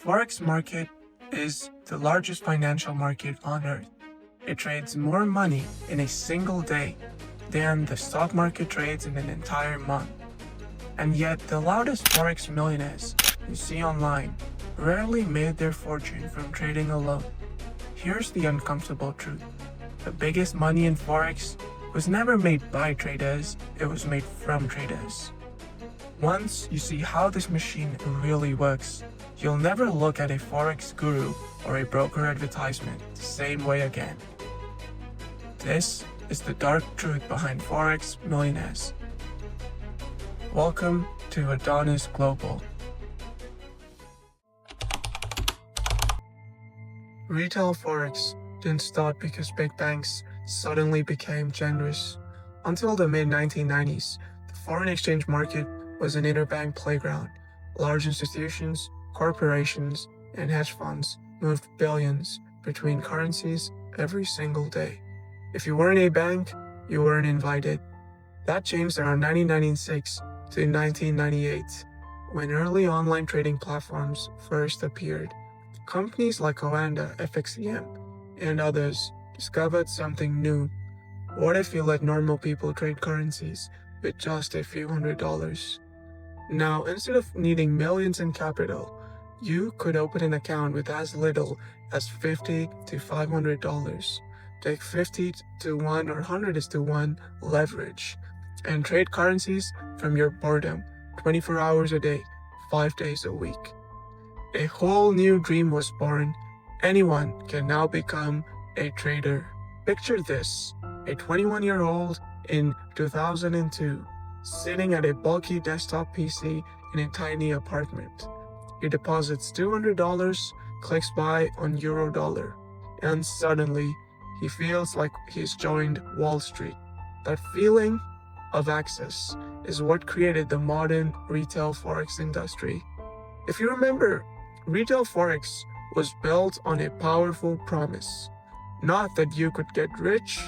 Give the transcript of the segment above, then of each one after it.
Forex market is the largest financial market on earth. It trades more money in a single day than the stock market trades in an entire month. And yet the loudest Forex millionaires you see online rarely made their fortune from trading alone. Here's the uncomfortable truth. The biggest money in Forex was never made by traders, it was made from traders. Once you see how this machine really works, you'll never look at a Forex guru or a broker advertisement the same way again. This is the dark truth behind Forex millionaires. Welcome to AdonisGlobal. Retail Forex didn't start because big banks suddenly became generous. Until the mid-1990s, the foreign exchange market was an interbank playground. Large institutions, corporations, and hedge funds moved billions between currencies every single day. If you weren't a bank, you weren't invited. That changed around 1996 to 1998, when early online trading platforms first appeared. Companies like Oanda, FXCM, and others discovered something new. What if you let normal people trade currencies with just a few $100s? Now, instead of needing millions in capital, you could open an account with as little as $50 to $500. Take 50 to 1 or 100 to 1 leverage and trade currencies from your boredom 24 hours a day, 5 days a week. A whole new dream was born. Anyone can now become a trader. Picture this, a 21-year-old in 2002 sitting at a bulky desktop PC in a tiny apartment. He deposits $200, clicks buy on Eurodollar, and suddenly he feels like he's joined Wall Street. That feeling of access is what created the modern retail Forex industry. If you remember, retail Forex was built on a powerful promise. Not that you could get rich,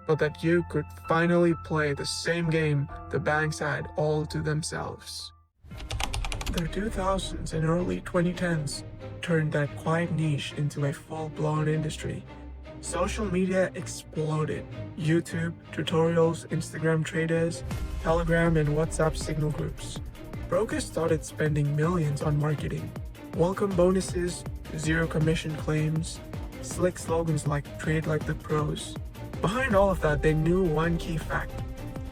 but that you could finally play the same game the banks had all to themselves. The 2000s and early 2010s turned that quiet niche into a full-blown industry. Social media exploded. YouTube, tutorials, Instagram traders, Telegram and WhatsApp signal groups. Brokers started spending millions on marketing. Welcome bonuses, zero commission claims, slick slogans like trade like the pros. Behind all of that, they knew one key fact,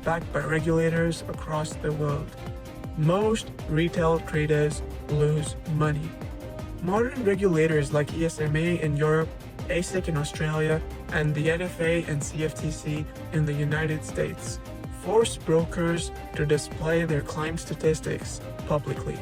backed by regulators across the world. Most retail traders lose money. Modern regulators like ESMA in Europe, ASIC in Australia, and the NFA and CFTC in the United States force brokers to display their client statistics publicly.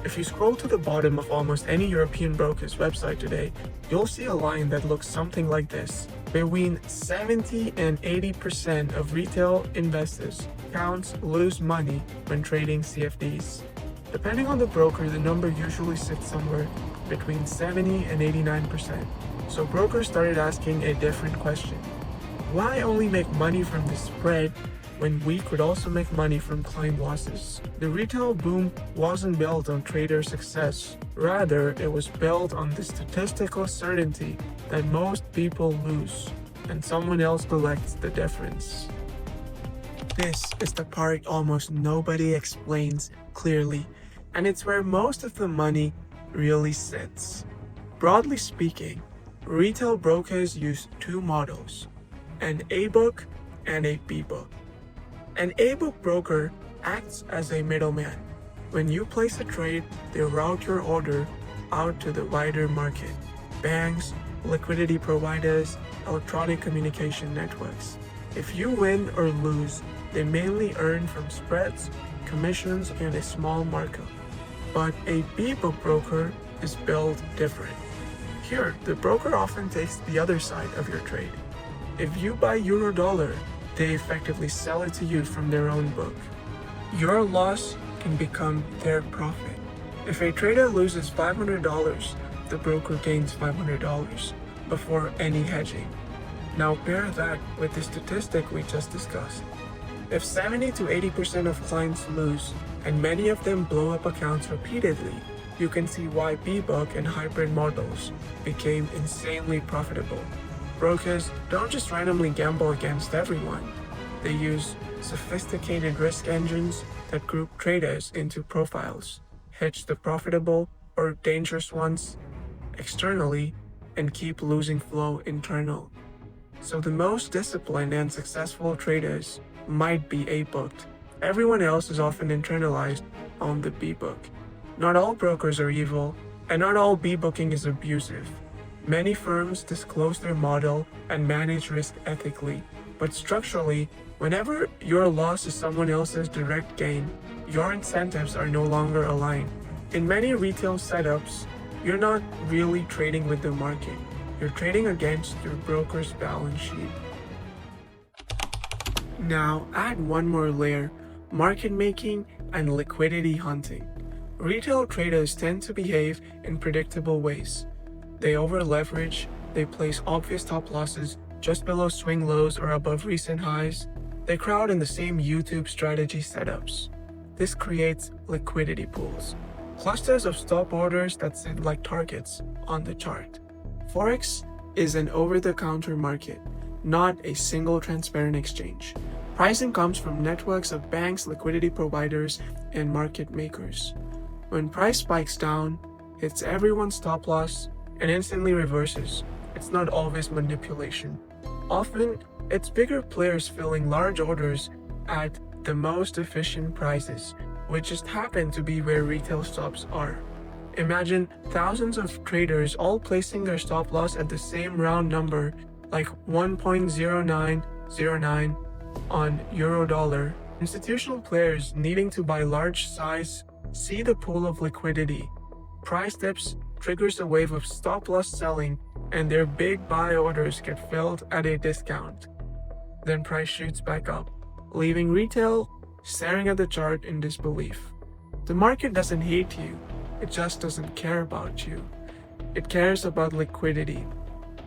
If you scroll to the bottom of almost any European broker's website today, you'll see a line that looks something like this. Between 70 and 80% of retail investors accounts lose money when trading CFDs. Depending on the broker, the number usually sits somewhere between 70 and 89%. So brokers started asking a different question. Why only make money from the spread when we could also make money from client losses? The retail boom wasn't built on trader success. Rather, it was built on the statistical certainty that most people lose, and someone else collects the difference. This is the part almost nobody explains clearly, and it's where most of the money really sits. Broadly speaking, retail brokers use two models, an A-book and a B-book. An A-book broker acts as a middleman. When you place a trade, they route your order out to the wider market, banks, liquidity providers, electronic communication networks. If you win or lose, they mainly earn from spreads, commissions, and a small markup. But a B-book broker is built different. Here, the broker often takes the other side of your trade. If you buy Eurodollar, they effectively sell it to you from their own book. Your loss can become their profit. If a trader loses $500, the broker gains $500 before any hedging. Now pair that with the statistic we just discussed. If 70 to 80% of clients lose, and many of them blow up accounts repeatedly, you can see why B-book and hybrid models became insanely profitable. Brokers don't just randomly gamble against everyone. They use sophisticated risk engines that group traders into profiles, hedge the profitable or dangerous ones externally, and keep losing flow internal. So the most disciplined and successful traders might be A-booked. Everyone else is often internalized on the B-book. Not all brokers are evil, and not all B-booking is abusive. Many firms disclose their model and manage risk ethically, but structurally, whenever your loss is someone else's direct gain, your incentives are no longer aligned. In many retail setups, you're not really trading with the market. You're trading against your broker's balance sheet. Now, add one more layer: market making and liquidity hunting. Retail traders tend to behave in predictable ways. They over-leverage, they place obvious stop losses just below swing lows or above recent highs. They crowd in the same YouTube strategy setups. This creates liquidity pools, clusters of stop orders that sit like targets on the chart. Forex is an over-the-counter market, not a single transparent exchange. Pricing comes from networks of banks, liquidity providers, and market makers. When price spikes down, hits everyone's stop loss, and instantly reverses. It's not always manipulation. Often, it's bigger players filling large orders at the most efficient prices, which just happen to be where retail stops are. Imagine thousands of traders all placing their stop loss at the same round number, like 1.0909 on euro-dollar. Institutional players needing to buy large size see the pool of liquidity. Price dips triggers a wave of stop loss selling, and their big buy orders get filled at a discount. Then price shoots back up, leaving retail staring at the chart in disbelief. The market doesn't hate you, it just doesn't care about you. It cares about liquidity,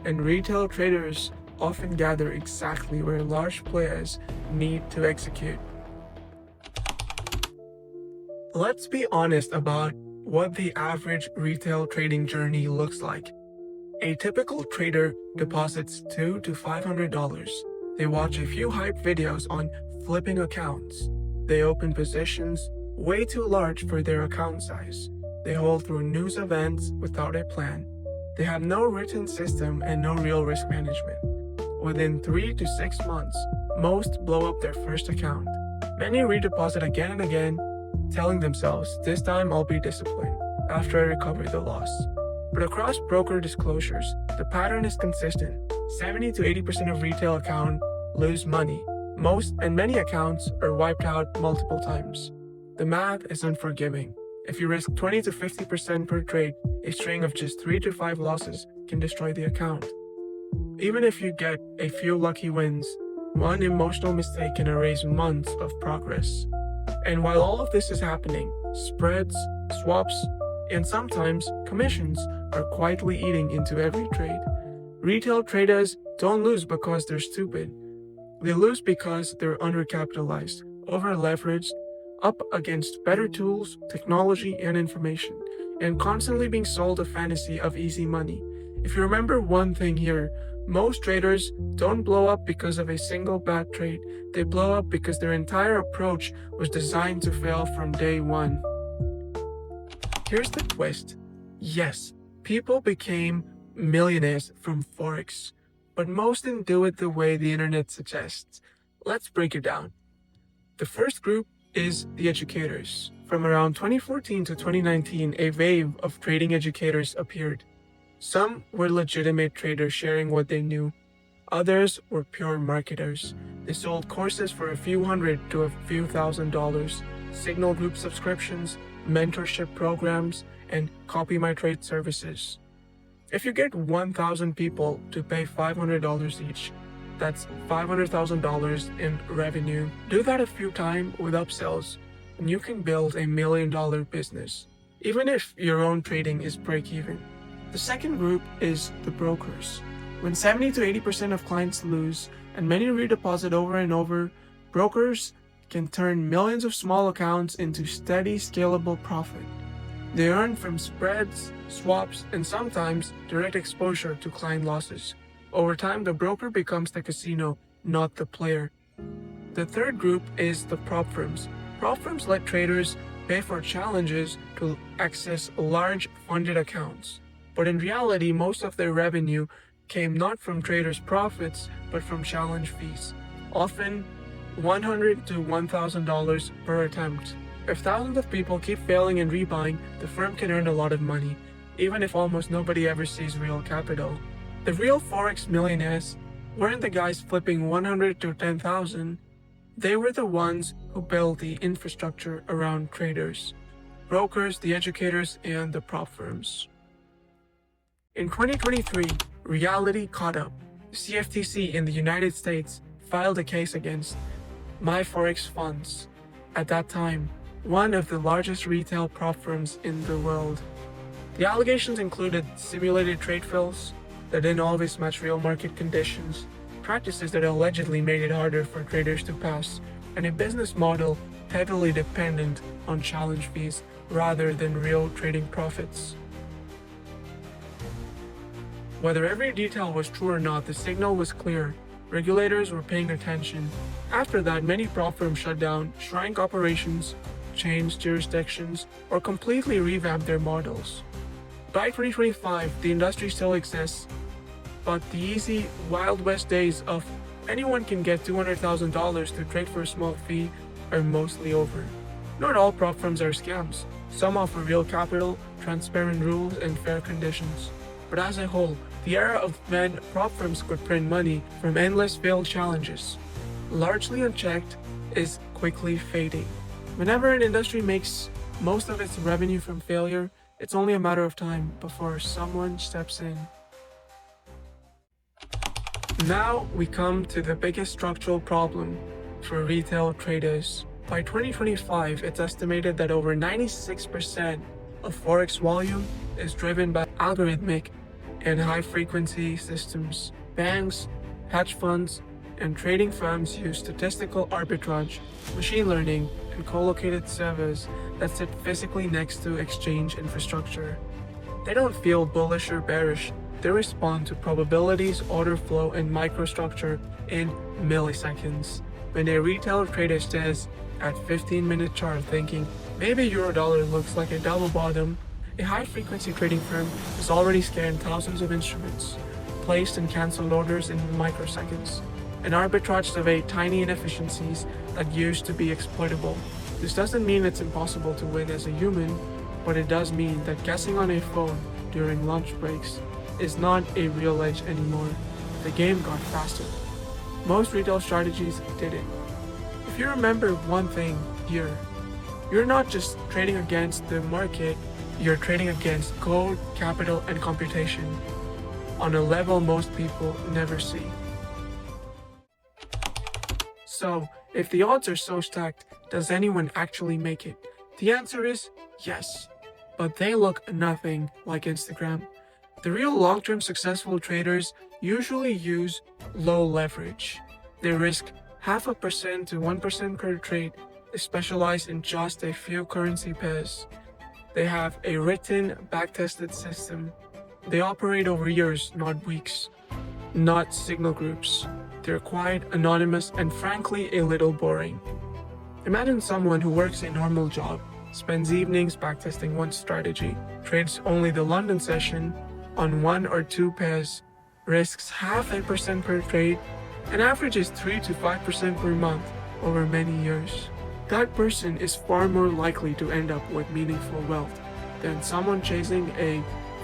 and retail traders often gather exactly where large players need to execute. Let's be honest about what the average retail trading journey looks like. A typical trader deposits $200 to $500. They watch a few hype videos on flipping accounts. They open positions way too large for their account size. They hold through news events without a plan. They have no written system and no real risk management. Within 3 to 6 months, most blow up their first account. Many redeposit again and again, telling themselves, this time I'll be disciplined after I recover the loss. But across broker disclosures, the pattern is consistent. 70 to 80% of retail accounts lose money. Most and many accounts are wiped out multiple times. The math is unforgiving. If you risk 20 to 50% per trade, a string of just 3 to 5 losses can destroy the account. Even if you get a few lucky wins, one emotional mistake can erase months of progress. And while all of this is happening, spreads, swaps, and sometimes commissions are quietly eating into every trade. Retail traders don't lose because they're stupid. They lose because they're undercapitalized, over-leveraged, up against better tools, technology, and information, and constantly being sold a fantasy of easy money. If you remember one thing here, most traders don't blow up because of a single bad trade. They blow up because their entire approach was designed to fail from day one. Here's the twist. Yes, people became millionaires from Forex, but most didn't do it the way the internet suggests. Let's break it down. The first group is the educators. From around 2014 to 2019, a wave of trading educators appeared. Some were legitimate traders sharing what they knew. Others were pure marketers. They sold courses for a few hundred to a few $1,000s, signal group subscriptions, mentorship programs, and copy my trade services. If you get 1,000 people to pay $500 each, that's $500,000 in revenue. Do that a few times with upsells, and you can build $1 million business, even if your own trading is break-even. The second group is the brokers. When 70 to 80% of clients lose, and many redeposit over and over, brokers can turn millions of small accounts into steady, scalable profit. They earn from spreads, swaps, and sometimes direct exposure to client losses. Over time, the broker becomes the casino, not the player. The third group is the prop firms. Prop firms let traders pay for challenges to access large funded accounts. But in reality, most of their revenue came not from traders' profits, but from challenge fees, often $100 to $1,000 per attempt. If thousands of people keep failing and rebuying, the firm can earn a lot of money, even if almost nobody ever sees real capital. The real Forex millionaires weren't the guys flipping 100 to 10,000. They were the ones who built the infrastructure around traders, brokers, the educators, and the prop firms. In 2023, reality caught up. The CFTC in the United States filed a case against MyForexFunds, at that time, one of the largest retail prop firms in the world. The allegations included simulated trade fills that didn't always match real market conditions, practices that allegedly made it harder for traders to pass, and a business model heavily dependent on challenge fees rather than real trading profits. Whether every detail was true or not, the signal was clear. Regulators were paying attention. After that, many prop firms shut down, shrank operations, changed jurisdictions, or completely revamped their models. By 2025, the industry still exists, but the easy Wild West days of anyone can get $200,000 to trade for a small fee are mostly over. Not all prop firms are scams. Some offer real capital, transparent rules, and fair conditions. But as a whole, the era of when prop firms could print money from endless failed challenges, largely unchecked, is quickly fading. Whenever an industry makes most of its revenue from failure, it's only a matter of time before someone steps in. Now we come to the biggest structural problem for retail traders. By 2025, it's estimated that over 96% of Forex volume is driven by algorithmic and high-frequency systems. Banks, hedge funds, and trading firms use statistical arbitrage, machine learning, and co-located servers that sit physically next to exchange infrastructure. They don't feel bullish or bearish. They respond to probabilities, order flow, and microstructure in milliseconds. When a retail trader stares at 15-minute chart thinking, maybe Eurodollar looks like a double bottom, a high-frequency trading firm has already scanned thousands of instruments, placed and canceled orders in microseconds, and arbitraged away tiny inefficiencies that used to be exploitable. This doesn't mean it's impossible to win as a human, but it does mean that guessing on a phone during lunch breaks is not a real edge anymore. The game got faster. Most retail strategies didn't. If you remember one thing here, you're not just trading against the market, you're trading against code, capital, and computation on a level most people never see. So, if the odds are so stacked, does anyone actually make it? The answer is yes, but they look nothing like Instagram. The real long-term successful traders usually use low leverage. They risk 0.5% to 1% per trade. They specialize in just a few currency pairs. They have a written, back-tested system. They operate over years, not weeks, not signal groups. They're quiet, anonymous, and frankly a little boring. Imagine someone who works a normal job, spends evenings backtesting one strategy, trades only the London session on 1 or 2 pairs, risks 0.5% per trade, and averages 3 to 5% per month over many years. That person is far more likely to end up with meaningful wealth than someone chasing a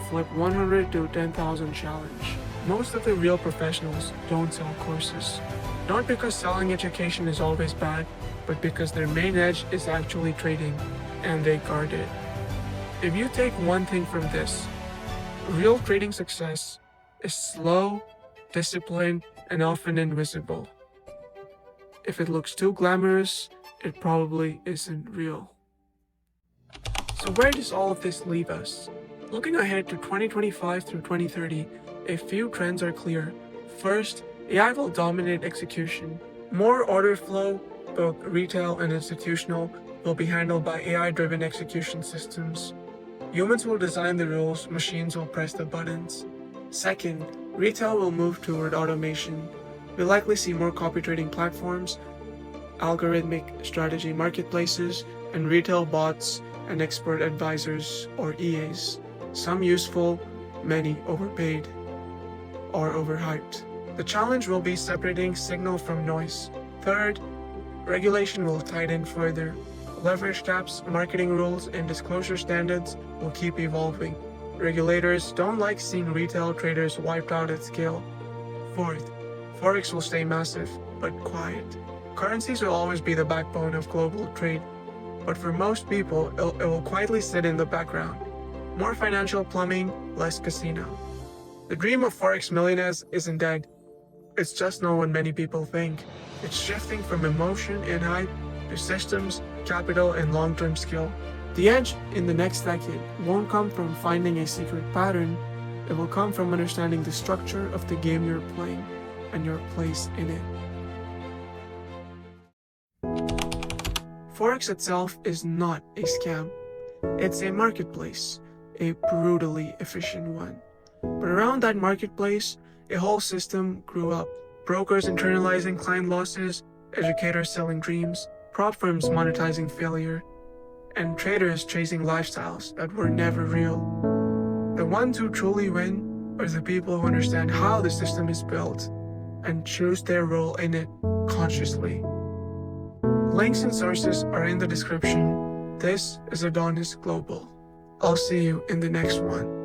flip 100 to 10,000 challenge. Most of the real professionals don't sell courses, not because selling education is always bad, but because their main edge is actually trading, and they guard it. If you take one thing from this, real trading success is slow, disciplined, and often invisible. If it looks too glamorous, it probably isn't real. So where does all of this leave us? Looking ahead to 2025 through 2030, a few trends are clear. First, AI will dominate execution. More order flow, both retail and institutional, will be handled by AI-driven execution systems. Humans will design the rules, machines will press the buttons. Second, retail will move toward automation. We'll likely see more copy trading platforms, algorithmic strategy marketplaces, and retail bots and expert advisors or EAs. Some useful, many overpaid or overhyped. The challenge will be separating signal from noise. Third, regulation will tighten further. Leverage caps, marketing rules, and disclosure standards will keep evolving. Regulators don't like seeing retail traders wiped out at scale. Fourth, Forex will stay massive, but quiet. Currencies will always be the backbone of global trade, but for most people, it will quietly sit in the background. More financial plumbing, less casino. The dream of Forex millionaires isn't dead. It's just not what many people think. It's shifting from emotion and hype to systems, capital, and long-term skill. The edge in the next decade won't come from finding a secret pattern. It will come from understanding the structure of the game you're playing and your place in it. Forex itself is not a scam. It's a marketplace, a brutally efficient one. But around that marketplace, a whole system grew up. Brokers internalizing client losses, educators selling dreams, prop firms monetizing failure, and traders chasing lifestyles that were never real. The ones who truly win are the people who understand how the system is built and choose their role in it consciously. Links and sources are in the description. This is AdonisGlobal. I'll see you in the next one.